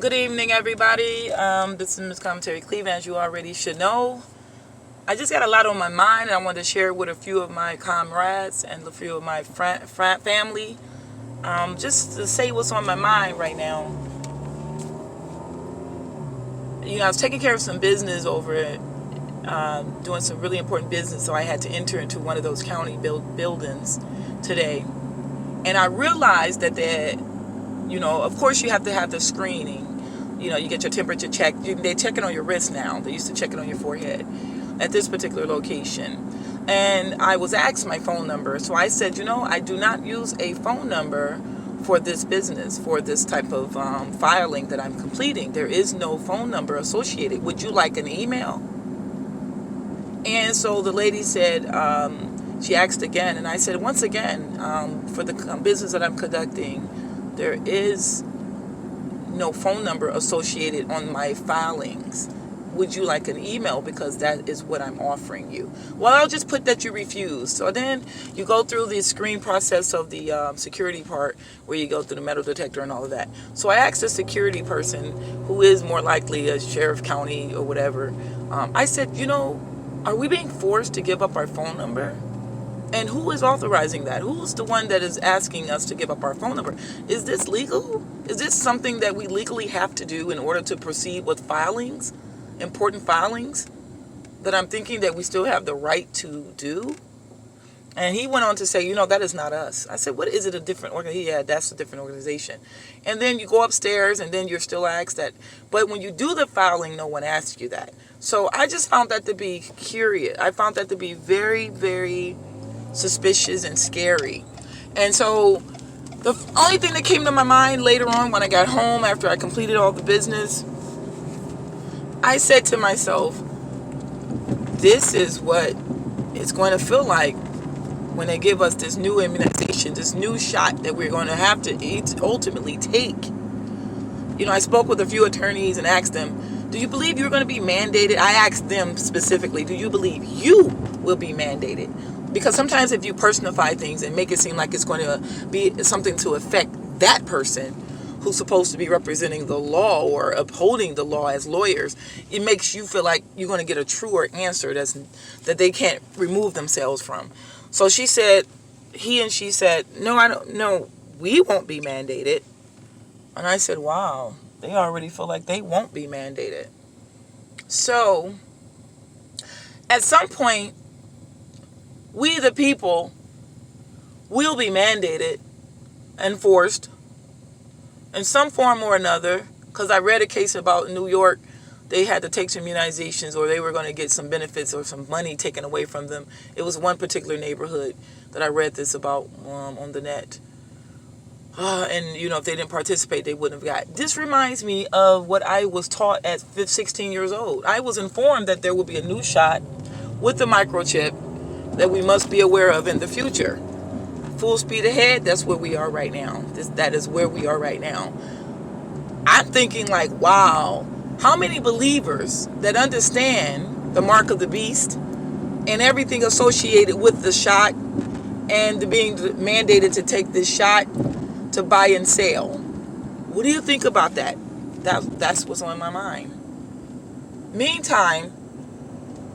Good evening, everybody. This is Ms. Commentary Cleveland, as you already should know. I just got a lot on my mind, and I wanted to share it with a few of my comrades and a few of my family, just to say what's on my mind right now. I was taking care of some business over it, doing some really important business, so I had to enter into one of those county buildings today. And I realized that of course you have to have the screening. You get your temperature checked. They check it on your wrist now. They used to check it on your forehead at this particular location. And I was asked my phone number. So I said, I do not use a phone number for this business, for this type of filing that I'm completing. There is no phone number associated. Would you like an email? And so the lady said, she asked again. And I said, once again, for the business that I'm conducting, there is no phone number associated on my filings. Would you like an email? Because that is what I'm offering you. Well, I'll just put that you refuse. So then you go through the screen process of the security part, where you go through the metal detector and all of that. So I asked the security person, who is more likely a sheriff county or whatever, I said, are we being forced to give up our phone number? And who is authorizing that? Who's the one that is asking us to give up our phone number? Is this legal? Is this something that we legally have to do in order to proceed with filings, important filings, that I'm thinking that we still have the right to do? And he went on to say, that is not us. I said, what is it, a different organization? Yeah, that's a different organization. And then you go upstairs and then you're still asked that. But when you do the filing, no one asks you that. So I just found that to be curious. I found that to be very, very suspicious and scary. And so the only thing that came to my mind later on, when I got home after I completed all the business, I said to myself, this is what it's going to feel like when they give us this new immunization, this new shot that we're going to have to ultimately take. I spoke with a few attorneys and asked them, do you believe you're going to be mandated? I asked them specifically, do you believe you will be mandated? Because sometimes if you personify things and make it seem like it's going to be something to affect that person who's supposed to be representing the law or upholding the law as lawyers, it makes you feel like you're going to get a truer answer that they can't remove themselves from. So she said, she said, no, we won't be mandated. And I said, wow, they already feel like they won't be mandated. So at some point, we the people will be mandated and forced in some form or another, because I read a case about New York. They had to take some immunizations, or they were going to get some benefits or some money taken away from them. It was one particular neighborhood that I read this about on the net. And, if they didn't participate, they wouldn't have got. This reminds me of what I was taught at 16 years old. I was informed that there would be a new shot with the microchip that we must be aware of in the future. Full speed ahead, that's where we are right now. That is where we are right now. I'm thinking like, wow, how many believers that understand the mark of the beast and everything associated with the shot and being mandated to take this shot to buy and sell? What do you think about that? That's what's on my mind. Meantime,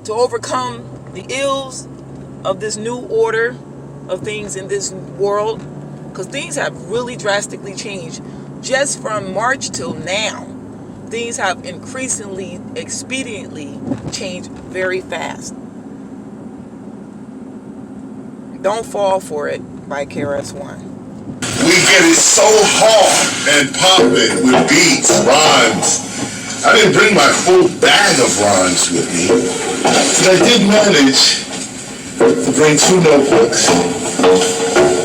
to overcome the ills of this new order of things in this world, because things have really drastically changed just from March till now. Things have increasingly, expediently changed very fast. Don't Fall for It by KRS One. We get it so hard and popping with beats, rhymes. I didn't bring my full bag of rhymes with me, but I did manage to bring 2 notebooks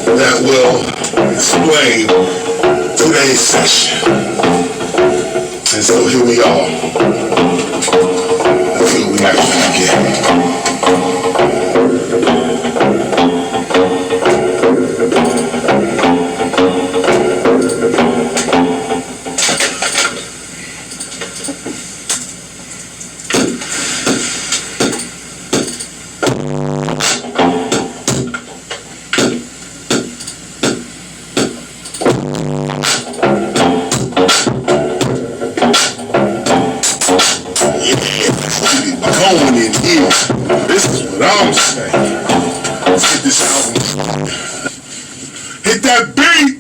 that will explain today's session. And so here we are. That's what we actually get. Hit that beat.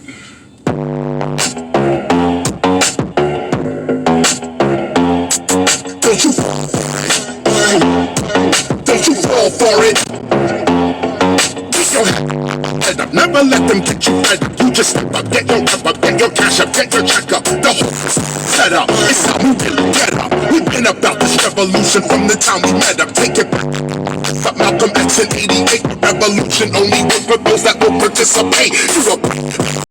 Don't you fall for it. Don't you fall for it. Get your head up. Never let them get you fed up. You just step up, get your cup up, get your cash up, get your check up. The whole set up. It's how we really get up. We've been about this revolution from the time we met up. Take it back. Malcolm X in '88. Revolution only works for those that will participate. You a